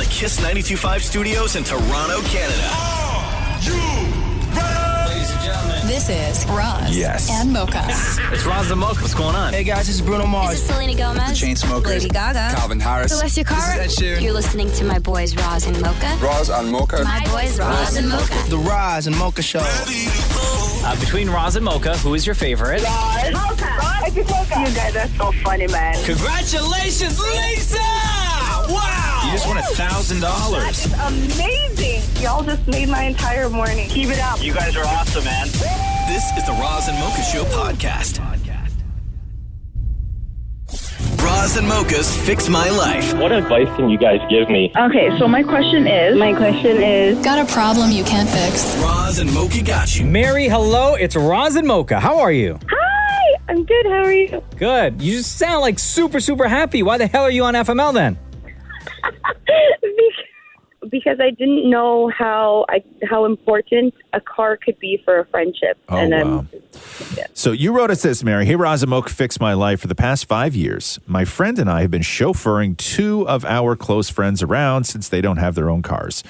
the Kiss 92.5 studios in Toronto, Canada. Are you ready? Ladies and gentlemen, this is Roz and Mocha. it's Roz Mocha. What's going on? Hey guys, this is Bruno Mars. This is Selena Gomez. The Chainsmokers. Lady Gaga. Calvin Harris. Celestia Cara. This is Ed Sheeran. You're listening to my boys Roz and Mocha. Roz and Mocha. My boys Roz and Mocha. The Roz and Mocha Show. Between Roz and Mocha, who is your favorite? Mocha. Roz, it's Mocha. You guys are so funny, man. Congratulations, Lisa! Wow! You just won $1,000. That is amazing. Y'all just made my entire morning. Keep it up. You guys are awesome, man. This is the Roz and Mocha Show podcast. Roz and Mocha's Fix My Life. What advice can you guys give me? Okay, so my question is... Got a problem you can't fix? Roz and Mocha got you. Mary, hello. It's Roz and Mocha. How are you? Hi, I'm good. How are you? Good. You just sound like super, super happy. Why the hell are you on FML then? Because I didn't know how important a car could be for a friendship. Oh, wow. So you wrote us this, Mary. Hey, Roz and Mocha, Fix My Life. For the past 5 years, my friend and I have been chauffeuring 2 of our close friends around since they don't have their own cars.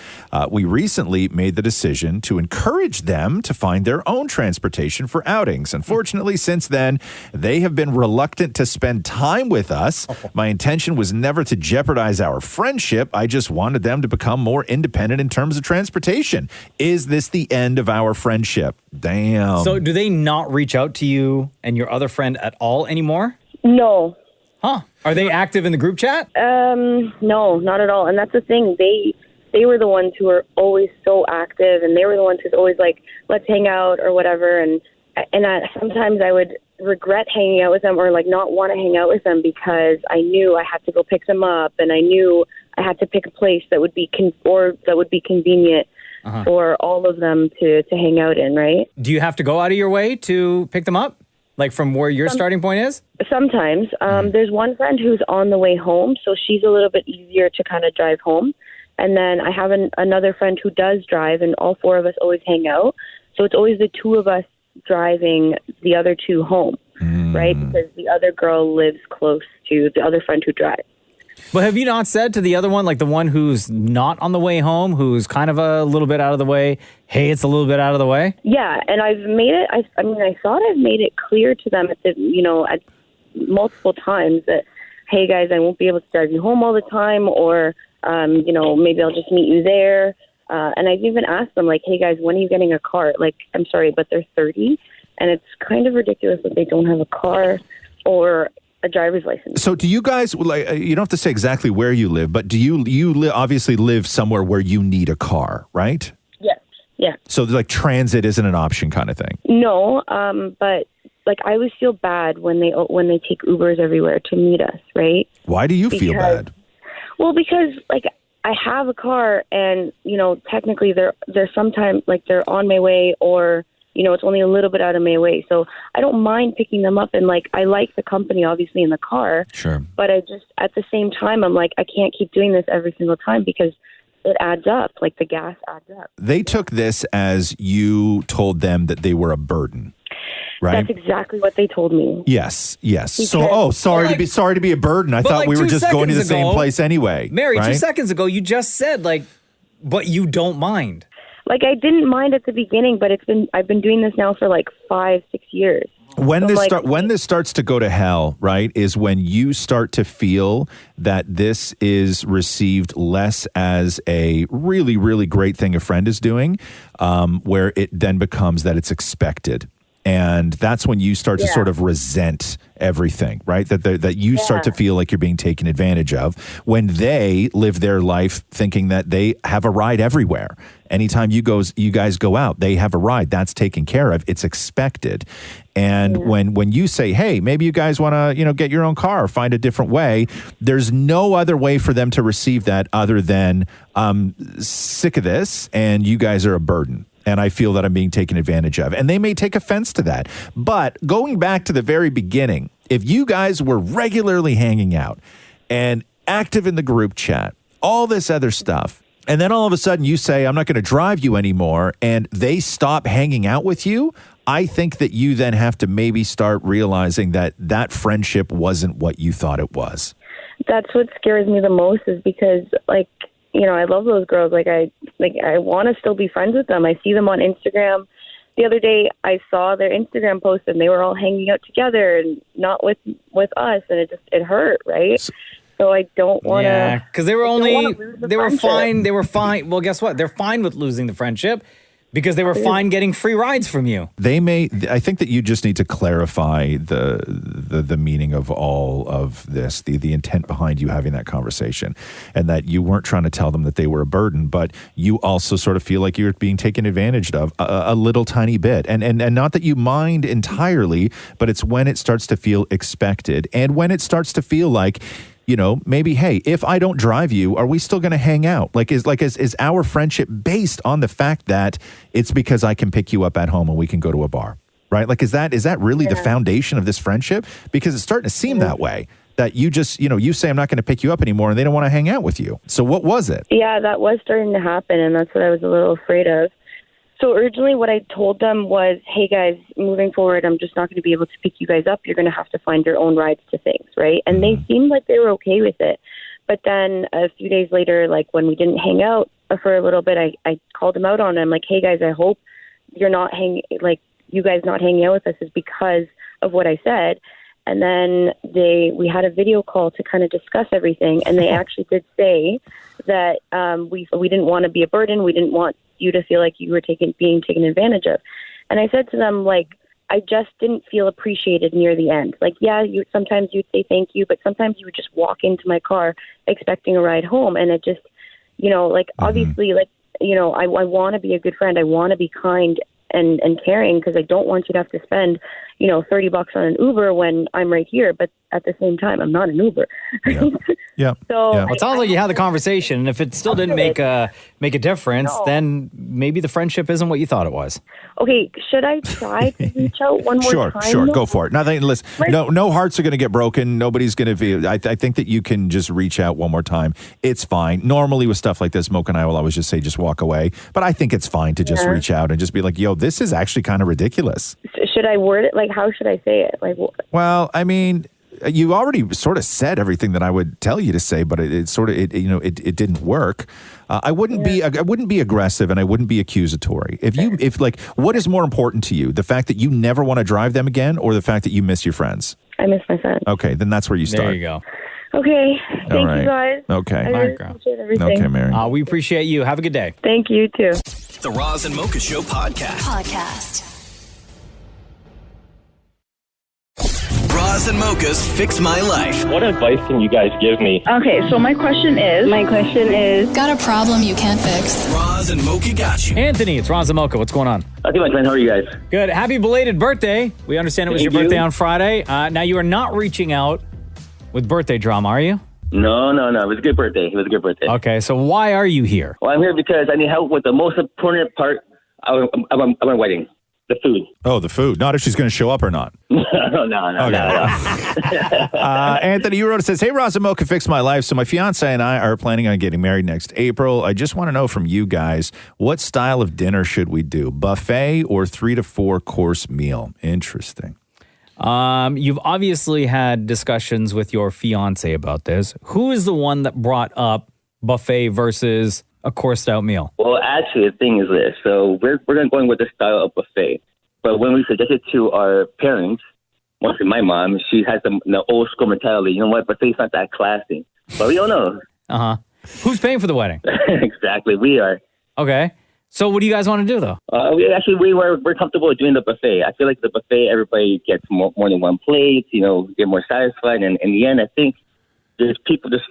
We recently made the decision to encourage them to find their own transportation for outings. Unfortunately, since then, they have been reluctant to spend time with us. My intention was never to jeopardize our friendship. I just wanted them to become more independent in terms of transportation. Is this the end of our friendship? Damn. So do they not reach out to you and your other friend at all anymore? No. Huh. Are they active in the group chat? No, not at all. And that's the thing. They were the ones who were always so active, and they were the ones who's always like, let's hang out or whatever. And sometimes I would regret hanging out with them or like not want to hang out with them because I knew I had to go pick them up, and I knew I had to pick a place that would be convenient for all of them to hang out in, right? Do you have to go out of your way to pick them up? Like from where your starting point is? Sometimes. There's one friend who's on the way home, so she's a little bit easier to kind of drive home. And then I have another friend who does drive, and all 4 of us always hang out. So it's always the 2 of us driving the other 2 home, right? Because the other girl lives close to the other friend who drives. But have you not said to the other one, like the one who's not on the way home, who's kind of a little bit out of the way, hey, it's a little bit out of the way? Yeah, and I've made it, I thought I've made it clear to them at multiple times that, hey guys, I won't be able to drive you home all the time, or, maybe I'll just meet you there. And I've even asked them, like, hey guys, when are you getting a car? Like, I'm sorry, but they're 30, and it's kind of ridiculous that they don't have a car or a driver's license. So do you guys, like, you don't have to say exactly where you live, but do you obviously live somewhere where you need a car, right? Yes. Yeah. So like transit isn't an option kind of thing? No, but like I always feel bad when they take Ubers everywhere to meet us, right? Why do you feel bad? Well, because like I have a car, and technically they're sometimes like they're on my way, or it's only a little bit out of my way. So I don't mind picking them up, and like I like the company obviously in the car. Sure. But I just at the same time I'm like I can't keep doing this every single time because it adds up. Like the gas adds up. They took this as you told them that they were a burden. Right? That's exactly what they told me. Yes. Because, sorry to be a burden. I thought like we were just going to the ago, same place anyway. Mary, right? 2 seconds ago, you just said but you don't mind. Like I didn't mind at the beginning, but I've been doing this now for like 5-6 years. When this starts to go to hell, right, is when you start to feel that this is received less as a really, really great thing a friend is doing, where it then becomes that it's expected. And that's when you start to sort of resent everything, right? That you start to feel like you're being taken advantage of when they live their life thinking that they have a ride everywhere. Anytime you guys go out, they have a ride. That's taken care of. It's expected. And when you say, hey, maybe you guys want to, get your own car or find a different way, there's no other way for them to receive that other than sick of this and you guys are a burden. And I feel that I'm being taken advantage of. And they may take offense to that. But going back to the very beginning, if you guys were regularly hanging out and active in the group chat, all this other stuff, and then all of a sudden you say, I'm not going to drive you anymore, and they stop hanging out with you, I think that you then have to maybe start realizing that that friendship wasn't what you thought it was. That's what scares me the most is because, like, I love those girls. I want to still be friends with them. I see them on Instagram. The other day, I saw their Instagram post, and they were all hanging out together and not with us, and it hurt, right? So I don't want to. Yeah, because they were fine. They were fine. Well, guess what? They're fine with losing the friendship because they were fine getting free rides from you. I think that you just need to clarify the meaning of all of this, the intent behind you having that conversation, and that you weren't trying to tell them that they were a burden, but you also sort of feel like you're being taken advantage of a little tiny bit. And not that you mind entirely, but it's when it starts to feel expected and when it starts to feel like, maybe, hey, if I don't drive you, are we still going to hang out? Is our friendship based on the fact that it's because I can pick you up at home and we can go to a bar, right? Is that really the foundation of this friendship? Because it's starting to seem that way, that you just, you say I'm not going to pick you up anymore and they don't want to hang out with you. So what was it? Yeah, that was starting to happen, and that's what I was a little afraid of. So originally what I told them was, hey guys, moving forward, I'm just not going to be able to pick you guys up. You're going to have to find your own rides to things, right? And they seemed like they were okay with it. But then a few days later, when we didn't hang out for a little bit, I called them out on it. I'm like, hey guys, I hope you're not you guys not hanging out with us is because of what I said. And then we had a video call to kind of discuss everything. And they actually did say that we didn't want to be a burden. We didn't want you to feel like you were being taken advantage of. And I said to them, I just didn't feel appreciated near the end. Sometimes you'd say thank you, but sometimes you would just walk into my car expecting a ride home. And it just, obviously, I want to be a good friend. I want to be kind and caring, because I don't want you to have to spend, $30 on an Uber when I'm right here. But at the same time, I'm not an Uber. Yeah. So Well, it sounds like you had the conversation, and if it still didn't make a difference, then maybe the friendship isn't what you thought it was. Okay, should I try to reach out one more time? Sure, go for it. Nothing. Listen, no hearts are going to get broken. Nobody's going to be. I think that you can just reach out one more time. It's fine. Normally with stuff like this, Mocha and I will always just say, just walk away. But I think it's fine to just reach out and just be like, yo, this is actually kind of ridiculous. Should I word it? How should I say it? Well, I mean, you already sort of said everything that I would tell you to say, but it didn't work. I wouldn't be aggressive, and I wouldn't be accusatory. If what is more important to you, the fact that you never want to drive them again, or the fact that you miss your friends? I miss my friends. Okay, then that's where you start. There you go. Okay, thank right. you guys. Okay, I really appreciate everything. Okay, Mary. We appreciate you. Have a good day. Thank you too. The Roz and Mocha Show podcast. Roz and Mocha's Fix My Life. What advice can you guys give me? Okay, so my question is... Got a problem you can't fix? Roz and Mocha got you. Anthony, it's Roz and Mocha. What's going on? Okay, my friend, how are you guys? Good. Happy belated birthday. We understand it was Thank your birthday you. on Friday. Now, you are not reaching out with birthday drama, are you? No. It was a good birthday. Okay, so why are you here? Well, I'm here because I need help with the most important part of my wedding. The food. Oh, the food. Not if she's going to show up or not. No. Anthony, you wrote, it says, hey, Roz and Mocha, Fix My Life. So my fiance and I are planning on getting married next April. I just want to know from you guys, what style of dinner should we do? Buffet or 3 to 4 course meal? Interesting. You've obviously had discussions with your fiance about this. Who is the one that brought up buffet versus a coursed out meal? Well, actually, the thing is this. So we're going with the style of buffet. But when we suggested to our parents, mostly my mom, she has the old school mentality. You know what? Buffet's not that classy. But we don't know. Uh-huh. Who's paying for the wedding? Exactly. We are. Okay. So what do you guys want to do, though? We're comfortable with doing the buffet. I feel like the buffet, everybody gets more than one plate, get more satisfied. And in the end, I think there's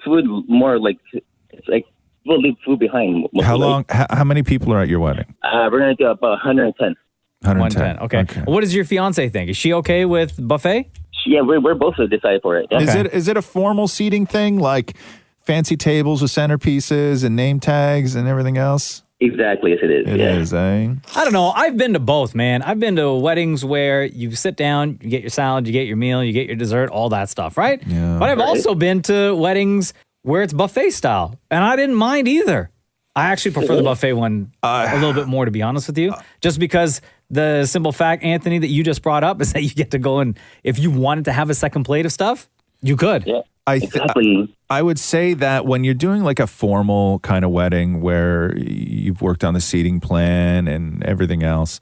food more it's like we'll leave food behind. How many people are at your wedding? We're going to do about 110. 110. Okay. What does your fiance think? Is she okay with buffet? Yeah, we're both decided for it. Okay. Is it a formal seating thing, like fancy tables with centerpieces and name tags and everything else? Exactly, yes it is. It is, eh? I don't know. I've been to both, man. I've been to weddings where you sit down, you get your salad, you get your meal, you get your dessert, all that stuff, right? Yeah. But I've also been to weddings where it's buffet style, and I didn't mind either. I actually prefer the buffet one a little bit more, to be honest with you, just because the simple fact, Anthony, that you just brought up is that you get to go and if you wanted to have a second plate of stuff, you could. Yeah. Exactly. I would say that when you're doing like a formal kind of wedding where you've worked on the seating plan and everything else,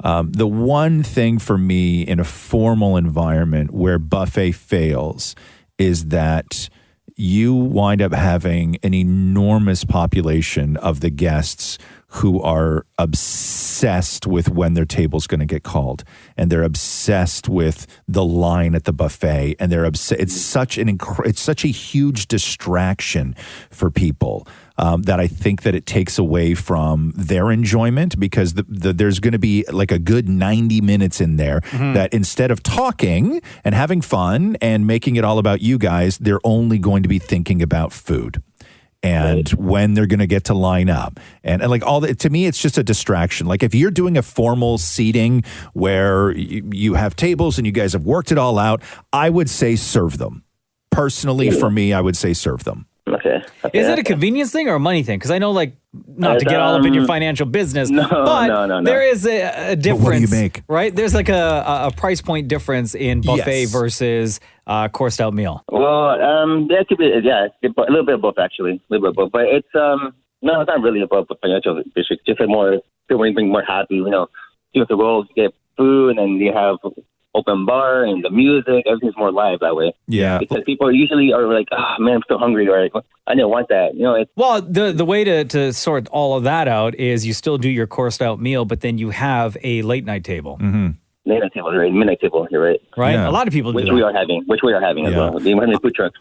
the one thing for me in a formal environment where buffet fails is that you wind up having an enormous population of the guests who are obsessed with when their table's going to get called, and they're obsessed with the line at the buffet, and they're it's such a huge distraction for people that I think that it takes away from their enjoyment, because there's going to be like a good 90 minutes in there that instead of talking and having fun and making it all about you guys, they're only going to be thinking about food. And when they're going to get to line up. And like to me, it's just a distraction. Like if you're doing a formal seating where you have tables and you guys have worked it all out, I would say serve them. Personally, for me, I would say serve them. Okay. Is it a convenience thing or a money thing? Because I know, like, not to get all up in your financial business, but there is a difference. But what do you make? Right? There's like a price point difference in buffet versus coursed out meal. Well, that could be, a little bit of both, actually. A little bit of both. But it's, no, it's not really about the financial district. Just like more, being more happy, you know, you have to roll, get food, and then you have open bar and the music, everything's more live that way. Yeah. Because people usually are like, oh, man, I'm so hungry, or I didn't want that. You know, well, the way to sort all of that out is you still do your coursed out meal, but then you have a late night table. Mm-hmm. Late night table, right? Midnight table, you're right. Right? Yeah. A lot of people do which that. we are having as well. The emergency food trucks.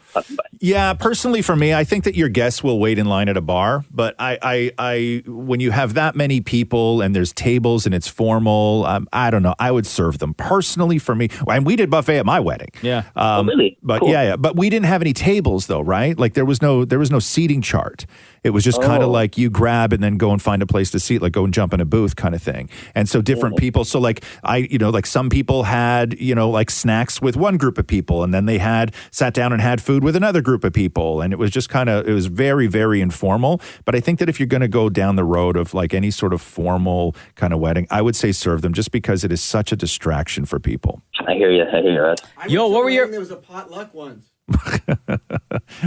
Yeah, personally for me, I think that your guests will wait in line at a bar. But I when you have that many people and there's tables and it's formal, I don't know. I would serve them. Personally for me, and we did buffet at my wedding. Yeah. Really? But cool. Yeah. But we didn't have any tables though, right? Like there was no seating chart. It was just kind of like you grab and then go and find a place to seat, like go and jump in a booth kind of thing. And so different people. So like like some people had, like snacks with one group of people, and then they sat down and had food with another group of people. And it was just it was very, very informal. But I think that if you're going to go down the road of like any sort of formal kind of wedding, I would say serve them, just because it is such a distraction for people. I hear you. Yo, what were your... There was a potluck once.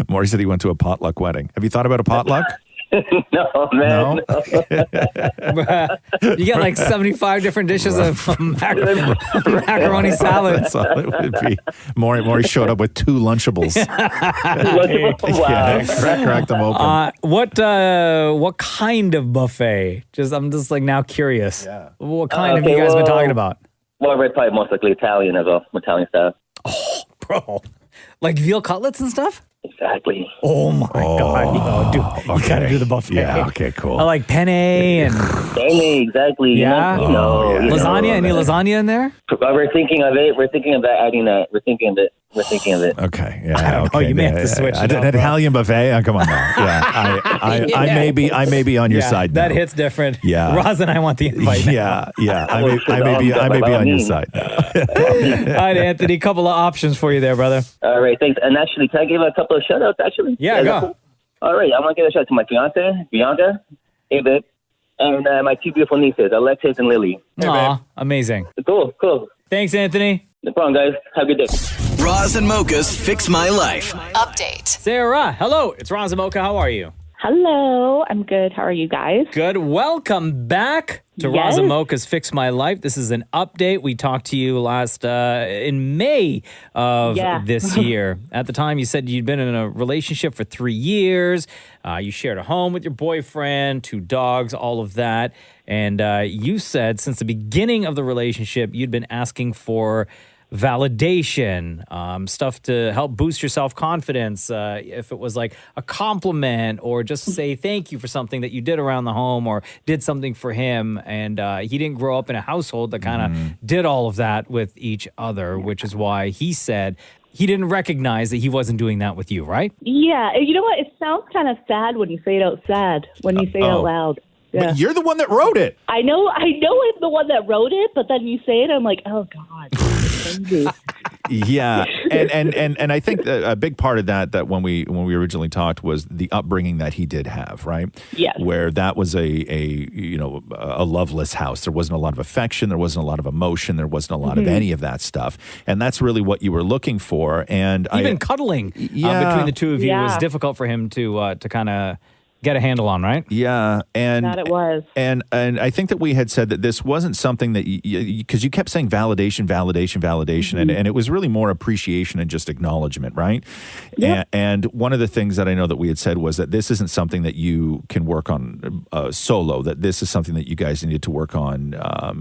Maury said he went to a potluck wedding. Have you thought about a potluck? No, man. No? You get like 75 different dishes of macaroni salad. That's all it would be. Maury showed up with 2 Lunchables. Wow. Crack them open. What kind of buffet? I'm just like now curious. Yeah. What kind have you guys been talking about? Well, we're probably most likely Italian as well. Italian style. Oh, bro. Like veal cutlets and stuff? Exactly. Oh my God. Dude, okay. You gotta do the buffet. Yeah, okay, cool. I like penne and... Penne, exactly. Yeah? Lasagna? Any man. lasagna in there? We're thinking of it. We're thinking about adding that. We're thinking of it. Okay. Yeah. I don't know. You may have to switch it up, An Italian buffet? Oh, come on now. Yeah. I may be on your side now. That hits different. Yeah. Roz and I want the invite now. Yeah. I may be on your side now. All right, Anthony. Couple of options for you there, brother. All right. Thanks. And actually, can I give a couple of shout outs, actually? Yeah, go. Cool? All right. I want to give a shout out to my fiance, Bianca, hey, babe, and my 2 beautiful nieces, Alexis and Lily. Aw, amazing. Cool. Thanks, Anthony. No problem, guys. Have a good day. Roz and Mocha's Fix My Life. Update. Sarah, hello. It's Roz and Mocha. How are you? Hello, I'm good. How are you guys? Good. Welcome back to Roz and Mocha's Fix My Life. This is an update. We talked to you last in May of this year. At the time, you said you'd been in a relationship for 3 years. You shared a home with your boyfriend, 2 dogs, all of that. And you said since the beginning of the relationship, you'd been asking for validation, stuff to help boost your self-confidence. If it was like a compliment or just say thank you for something that you did around the home or did something for him. And he didn't grow up in a household that kind of did all of that with each other, which is why he said he didn't recognize that he wasn't doing that with you, right? Yeah. You know what? It sounds kind of sad when you say it out loud. Yeah. But you're the one that wrote it. I know I'm the one that wrote it, but then you say it, I'm like, oh, God. Yeah, and I think a big part of that when we originally talked was the upbringing that he did have, right? Yes. Where that was a loveless house. There wasn't a lot of affection. There wasn't a lot of emotion. There wasn't a lot of any of that stuff. And that's really what you were looking for. And Even cuddling between the two of you was difficult for him to kind of get a handle on, right? Yeah, and That it was. And I think that we had said that this wasn't something that because you kept saying validation, and it was really more appreciation and just acknowledgement, right? Yep. And one of the things that I know that we had said was that this isn't something that you can work on solo. That this is something that you guys needed to work on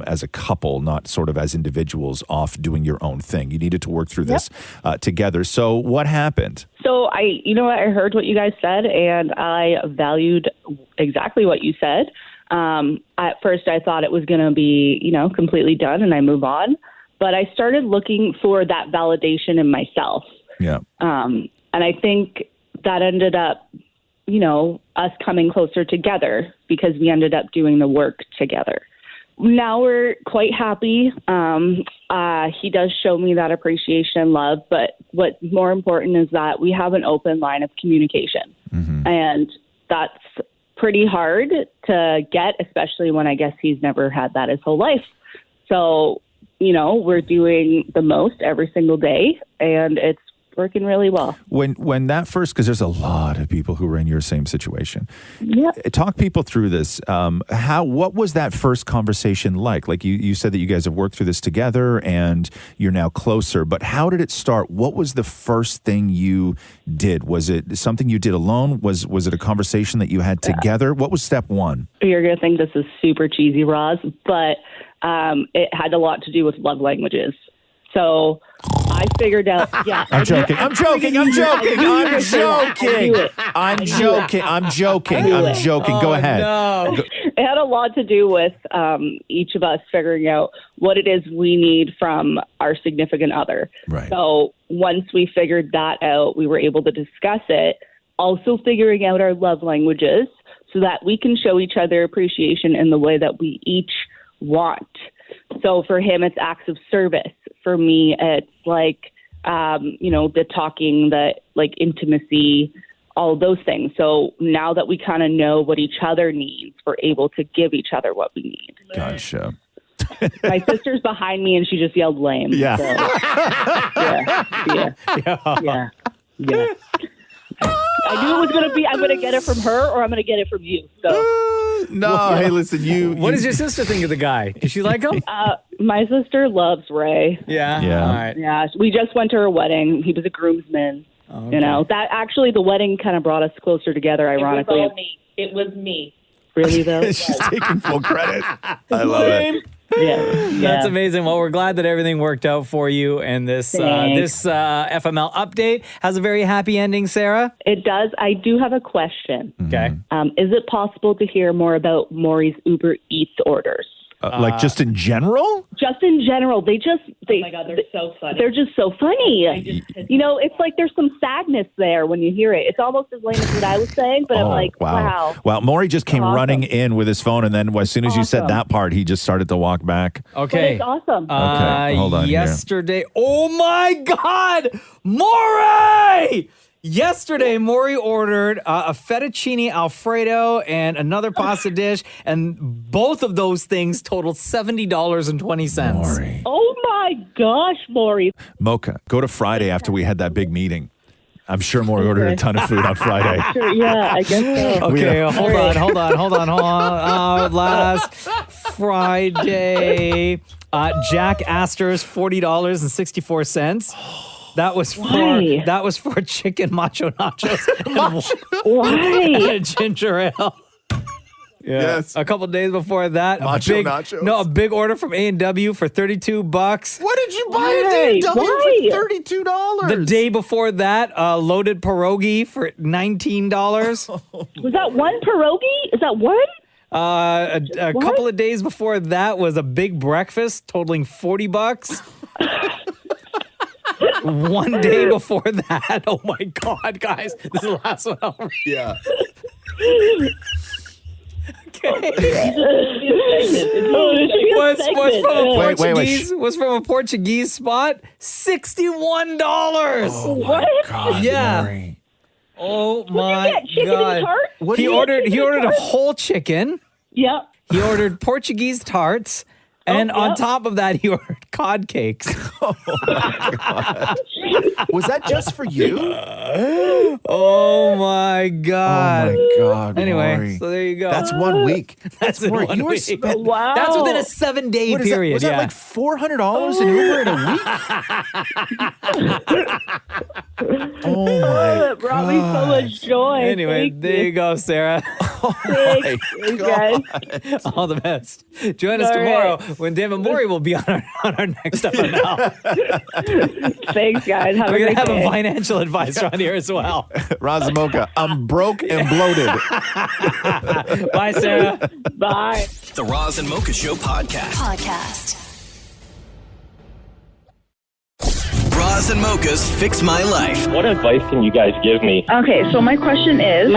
as a couple, not sort of as individuals off doing your own thing. You needed to work through this together. So what happened? So I heard what you guys said, and I valued exactly what you said. At first, I thought it was going to be, completely done, and I move on. But I started looking for that validation in myself. Yeah. And I think that ended up, us coming closer together because we ended up doing the work together. Now we're quite happy. He does show me that appreciation and love, but what's more important is that we have an open line of communication. And that's pretty hard to get, especially when I guess he's never had that his whole life. So, we're doing the most every single day, and it's working really well. When that first, because there's a lot of people who are in your same situation. Yeah. Talk people through this. What was that first conversation like? Like you said that you guys have worked through this together and you're now closer, but how did it start? What was the first thing you did? Was it something you did alone? Was it a conversation that you had together? What was step one? You're going to think this is super cheesy, Roz, but it had a lot to do with love languages. So I figured out, I'm joking. Go ahead. No. It had a lot to do with each of us figuring out what it is we need from our significant other. Right. So once we figured that out, we were able to discuss it, also figuring out our love languages so that we can show each other appreciation in the way that we each want. So for him, it's acts of service. For me, it's like, the talking, the like intimacy, all those things. So now that we kind of know what each other needs, we're able to give each other what we need. Gotcha. My sister's behind me and she just yelled lame. Yeah. So, yeah. I knew it was going to be, I'm going to get it from her or I'm going to get it from you. So no, hey, listen, What does your sister think of the guy? Does she like him? My sister loves Ray. Yeah. Yeah. All right. Yeah. We just went to her wedding. He was a groomsman. Okay. That actually the wedding kind of brought us closer together, ironically. It was me. Really, though? She's taking full credit. I love it. Yeah. That's amazing. Well, we're glad that everything worked out for you, and this FML update has a very happy ending, Sarah. It does. I do have a question. Okay. Is it possible to hear more about Maury's Uber Eats orders? Like just in general? Just in general. Oh my God, they're so funny. They're just so funny. It's like there's some sadness there when you hear it. It's almost as lame as what I was saying, but I'm like, wow. Wow, Maury just came running in with his phone, and then as soon as you said that part, he just started to walk back. Okay. But it's awesome. Okay, hold on yesterday, oh my God, Maury! Yesterday, Maury ordered a fettuccine Alfredo and another pasta dish, and both of those things totaled $70.20. Maury. Oh my gosh, Maury. Mocha, go to Friday after we had that big meeting. I'm sure Maury ordered a ton of food on Friday. Sure, yeah, I guess so. Okay, hold on. Last Friday, Jack Astor's $40.64. That was for chicken macho nachos and ginger ale. Yeah. Yes. A couple days before that, nachos. a big order from A&W for $32. What did you buy at A&W for $32? The day before that, loaded pierogi for $19. Was that one pierogi? Is that one? A couple of days before that was a big breakfast totaling $40. One day before that, oh my God, guys, this is the last one. Yeah. Okay. Was from a Portuguese spot. $61. Oh my God, yeah. Maury. Oh my God. He ordered a whole chicken. Yep. He ordered Portuguese tarts. And on top of that, he ordered cod cakes. Oh my God. Was that just for you? Oh my God. Oh my God. Anyway, Maury. so there you go. That's 1 week. That's in Maury, 1 you were week. spent- Wow. That's within a 7-day What is that? period. Was that like $400 in Uber in a week? Oh my That brought me so much joy. Anyway, Thank there you go, Sarah. Thanks, you guys. All the best. Join us All tomorrow right. when Dan and Maury will be on our next FML. Thanks, guys. Have We're a going great to have day. a financial advisor on here as well. Roz Mocha, I'm broke and bloated. Bye, Sarah. Bye. The Roz and Mocha Show podcast. Roz and Mocha's Fix My Life. What advice can you guys give me? Okay, so my question is,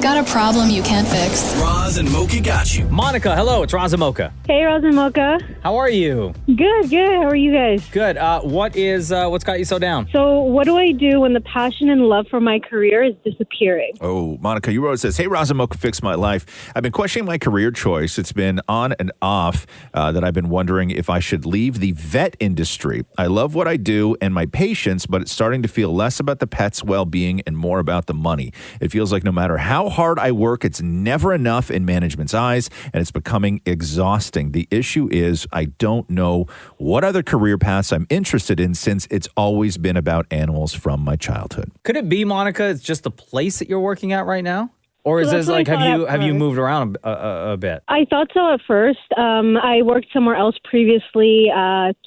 Got a problem you can't fix? Roz and Mocha got you. Monica, hello. It's Roz and Mocha. Hey, Roz and Mocha. How are you? Good. How are you guys? Good. What's got you so down? So what do I do when the passion and love for my career is disappearing? Oh, Monica, you wrote, it says, hey, Roz and Mocha, fix my life. I've been questioning my career choice. It's been on and off that I've been wondering if I should leave the vet industry. I love what I do and my patients, but it's starting to feel less about the pet's well-being and more about the money. It feels like no matter how hard I work, it's never enough in management's eyes, and it's becoming exhausting. The issue is I don't know what other career paths I'm interested in since it's always been about animals from my childhood. Could it be, Monica, it's just the place that you're working at right now? Or is So this that's like, what I have thought you at moved around a bit? I thought so at first. I worked somewhere else previously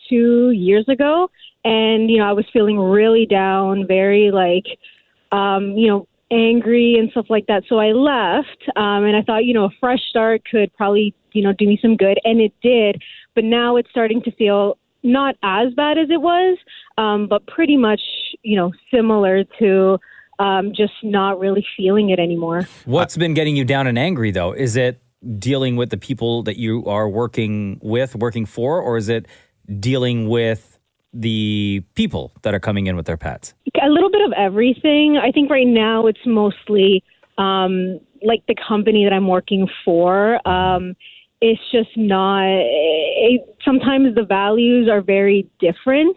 2 years ago, and, I was feeling really down, very angry and stuff like that. So I left, and I thought, a fresh start could probably, do me some good, and it did. But now it's starting to feel not as bad as it was, but pretty much, similar to just not really feeling it anymore. What's been getting you down and angry, though? Is it dealing with the people that you are working for, or is it dealing with the people that are coming in with their pets? A little bit of everything. I think right now it's mostly like the company that I'm working for. It's just not. Sometimes the values are very different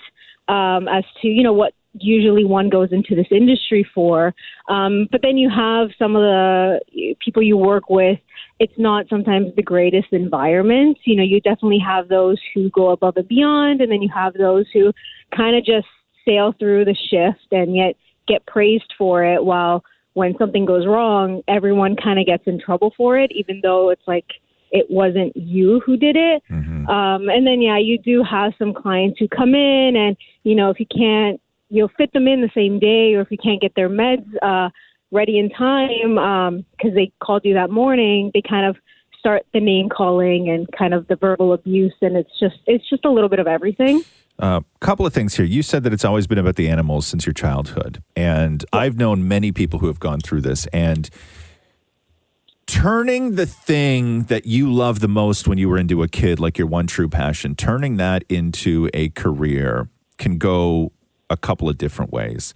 as to what usually one goes into this industry for. But then you have some of the people you work with. It's not sometimes the greatest environment. You definitely have those who go above and beyond, and then you have those who kind of just sail through the shift and yet get praised for it, while when something goes wrong, everyone kind of gets in trouble for it, even though it's like it wasn't you who did it. Mm-hmm. And then, you do have some clients who come in and, if you can't, fit them in the same day, or if you can't get their meds ready in time because they called you that morning, they kind of start the name calling and kind of the verbal abuse, and it's just a little bit of everything. Couple of things here. You said that it's always been about the animals since your childhood, and I've known many people who have gone through this, and turning the thing that you love the most when you were into a kid, like your one true passion, turning that into a career can go a couple of different ways.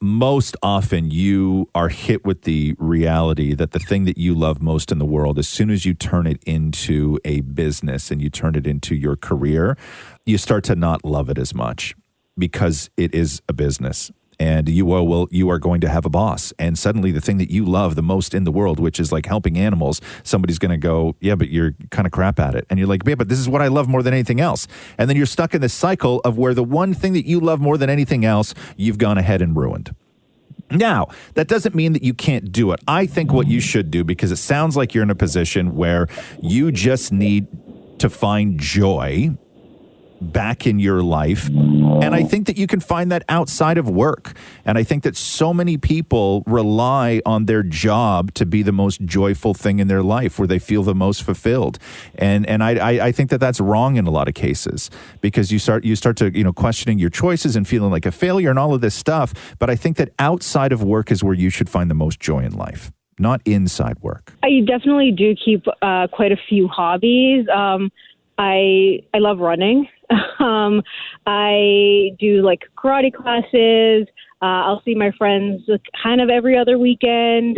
Most often you are hit with the reality that the thing that you love most in the world, as soon as you turn it into a business and you turn it into your career, you start to not love it as much because it is a business. And you are going to have a boss. And suddenly the thing that you love the most in the world, which is like helping animals, somebody's going to go, yeah, but you're kind of crap at it. And you're like, yeah, but this is what I love more than anything else. And then you're stuck in this cycle of where the one thing that you love more than anything else, you've gone ahead and ruined. Now, that doesn't mean that you can't do it. I think what you should do, because it sounds like you're in a position where you just need to find joy back in your life. And I think that you can find that outside of work. And I think that so many people rely on their job to be the most joyful thing in their life, where they feel the most fulfilled. And I think that that's wrong in a lot of cases, because you start to, questioning your choices and feeling like a failure and all of this stuff. But I think that outside of work is where you should find the most joy in life. not inside work? I definitely do keep quite a few hobbies. I love running. I do like karate classes. I'll see my friends kind of every other weekend.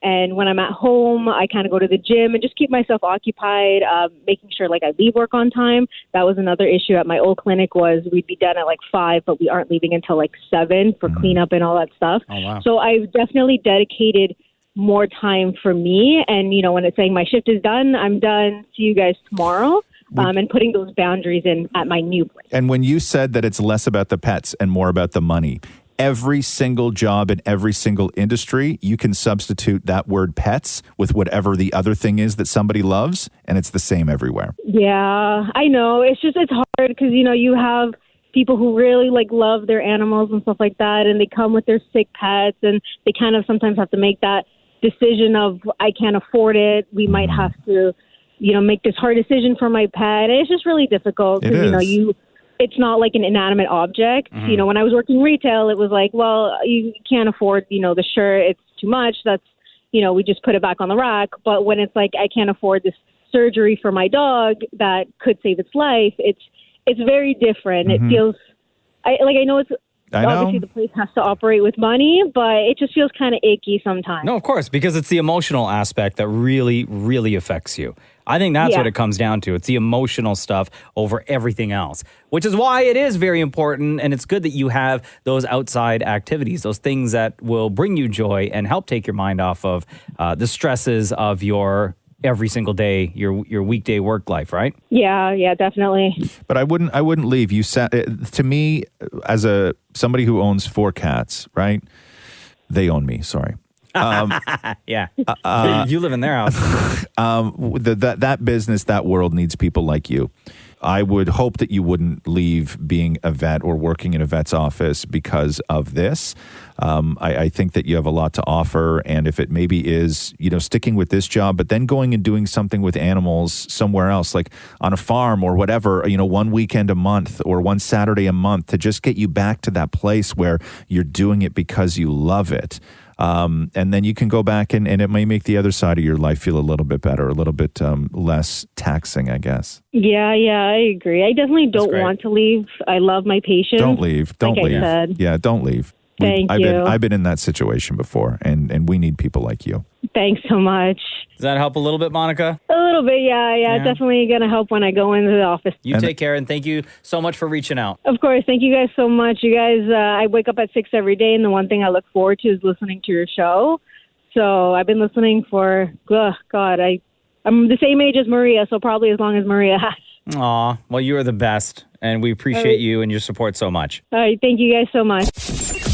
And when I'm at home, I kind of go to the gym and just keep myself occupied, making sure like I leave work on time. That was another issue at my old clinic was we'd be done at like 5, but we aren't leaving until like 7 for cleanup and all that stuff. Oh, wow. So I've definitely dedicated more time for me. And, you know, when it's saying my shift is done, I'm done. See you guys tomorrow. And putting those boundaries in at my new place. And when you said that it's less about the pets and more about the money, every single job in every single industry, you can substitute that word pets with whatever the other thing is that somebody loves, and it's the same everywhere. Yeah, I know. It's hard because, you know, you have people who really like love their animals and stuff like that, and they come with their sick pets, and they kind of sometimes have to make that decision of, I can't afford it. We might have to, you know, make this hard decision for my pet. It's just really difficult because, you know, it's not like an inanimate object. Mm-hmm. You know, when I was working retail, it was like, well, you can't afford, you know, the shirt. It's too much. That's, you know, we just put it back on the rack. But when it's like, I can't afford this surgery for my dog that could save its life, it's very different. Mm-hmm. It feels, I know it's, obviously the place has to operate with money, but it just feels kind of icky sometimes. No, of course, because it's the emotional aspect that really, really affects you. I think that's what it comes down to. It's the emotional stuff over everything else, which is why it is very important. And it's good that you have those outside activities, those things that will bring you joy and help take your mind off of the stresses of your every single day, your weekday work life, right? Yeah, definitely. But I wouldn't leave. You said, to me, as somebody who owns 4 cats, right? They own me, sorry. Yeah. You live in their house. That business, that world needs people like you. I would hope that you wouldn't leave being a vet or working in a vet's office because of this. I think that you have a lot to offer. And if it maybe is, you know, sticking with this job, but then going and doing something with animals somewhere else, like on a farm or whatever, you know, one weekend a month or one Saturday a month to just get you back to that place where you're doing it because you love it. And then you can go back and it may make the other side of your life feel a little bit better, a little bit less taxing, I guess. Yeah, I agree. I definitely don't want to leave. I love my patients. Don't leave. Don't leave. I said. Yeah, don't leave. Thank you. I've been in that situation before, and we need people like you. Thanks so much. Does that help a little bit, Monica? A little bit, yeah. Definitely going to help when I go into the office. You take care, and thank you so much for reaching out. Of course. Thank you guys so much. You guys, I wake up at 6 every day, and the one thing I look forward to is listening to your show. So I've been listening for, I'm the same age as Maria, so probably as long as Maria has. Aw, well, you are the best, and we appreciate you and your support so much. All right, thank you guys so much.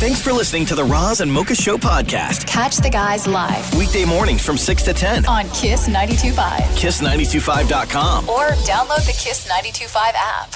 Thanks for listening to the Roz and Mocha Show podcast. Catch the guys live Weekday mornings from 6 to 10 on Kiss 92.5. Kiss925.com. Or download the Kiss 92.5 app.